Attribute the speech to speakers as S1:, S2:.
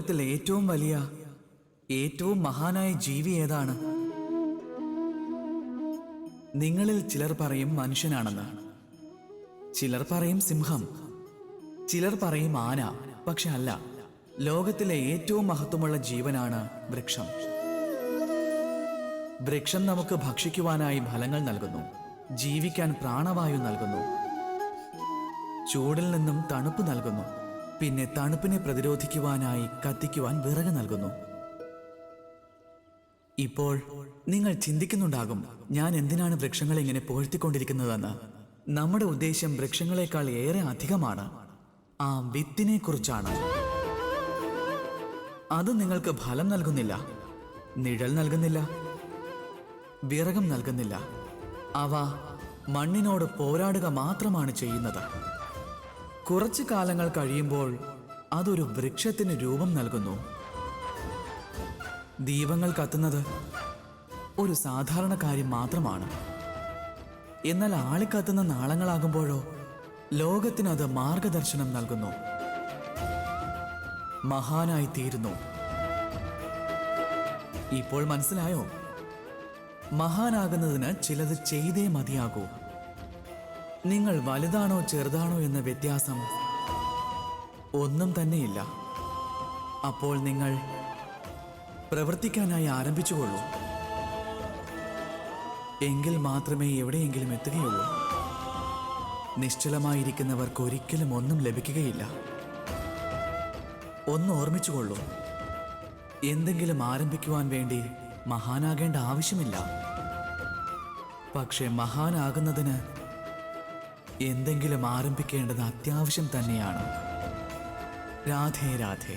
S1: ലോകത്തിലെ ഏറ്റവും വലിയ ഏറ്റവും മഹാനായ ജീവി ഏതാണ്? നിങ്ങളിൽ ചിലർ പറയും മനുഷ്യനാണെന്ന്, ചിലർ പറയും സിംഹം, ചിലർ പറയും ആന. പക്ഷെ അല്ല, ലോകത്തിലെ ഏറ്റവും മഹത്വമുള്ള ജീവനാണ് വൃക്ഷം. വൃക്ഷം നമുക്ക് ഭക്ഷിക്കുവാനായി ഫലങ്ങൾ നൽകുന്നു, ജീവിക്കാൻ പ്രാണവായു നൽകുന്നു, ചൂടിൽ നിന്നും തണുപ്പ് നൽകുന്നു, പിന്നെ തണുപ്പിനെ പ്രതിരോധിക്കുവാനായി കത്തിക്കുവാൻ വിറക് നൽകുന്നു. ഇപ്പോൾ നിങ്ങൾ ചിന്തിക്കുന്നുണ്ടാകും, ഞാൻ എന്തിനാണ് വൃക്ഷങ്ങളെ ഇങ്ങനെ പുകഴ്ത്തിക്കൊണ്ടിരിക്കുന്നതെന്ന്. നമ്മുടെ ഉദ്ദേശം വൃക്ഷങ്ങളെക്കാൾ ഏറെ അധികമാണ്. ആ വിത്തിനെ കുറിച്ചാണ്. അത് നിങ്ങൾക്ക് ഫലം നൽകുന്നില്ല, നിഴൽ നൽകുന്നില്ല, വിറകം നൽകുന്നില്ല. അവ മണ്ണിനോട് പോരാടുക മാത്രമാണ് ചെയ്യുന്നത്. കുറച്ചു കാലങ്ങൾ കഴിയുമ്പോൾ അതൊരു വൃക്ഷത്തിന് രൂപം നൽകുന്നു. ദീപങ്ങൾ കത്തുന്നത് ഒരു സാധാരണ കാര്യം മാത്രമാണ്. എന്നാൽ ആളിക്കത്തുന്ന നാളങ്ങളാകുമ്പോഴോ ലോകത്തിനത് മാർഗദർശനം നൽകുന്നു, മഹാനായി തീരുന്നു. ഇപ്പോൾ മനസ്സിലായോ? മഹാനാകുന്നതിന് ചിലത് ചെയ്തേ മതിയാകൂ. നിങ്ങൾ വലുതാണോ ചെറുതാണോ എന്ന വ്യത്യാസം ഒന്നും തന്നെയില്ല. അപ്പോൾ നിങ്ങൾ പ്രവർത്തിക്കാനായി ആരംഭിച്ചുകൊള്ളൂ. എങ്കിൽ മാത്രമേ എവിടെയെങ്കിലും എത്തുകയുള്ളൂ. നിശ്ചലമായിരിക്കുന്നവർക്ക് ഒരിക്കലും ഒന്നും ലഭിക്കുകയില്ല. ഒന്ന് ഓർമ്മിച്ചുകൊള്ളൂ, എന്തെങ്കിലും ആരംഭിക്കുവാൻ വേണ്ടി മഹാനാകേണ്ട ആവശ്യമില്ല. പക്ഷെ മഹാനാകുന്നതിന് എന്തെങ്കിലും ആരംഭിക്കേണ്ടത് അത്യാവശ്യം തന്നെയാണ്. രാധേ രാധേ.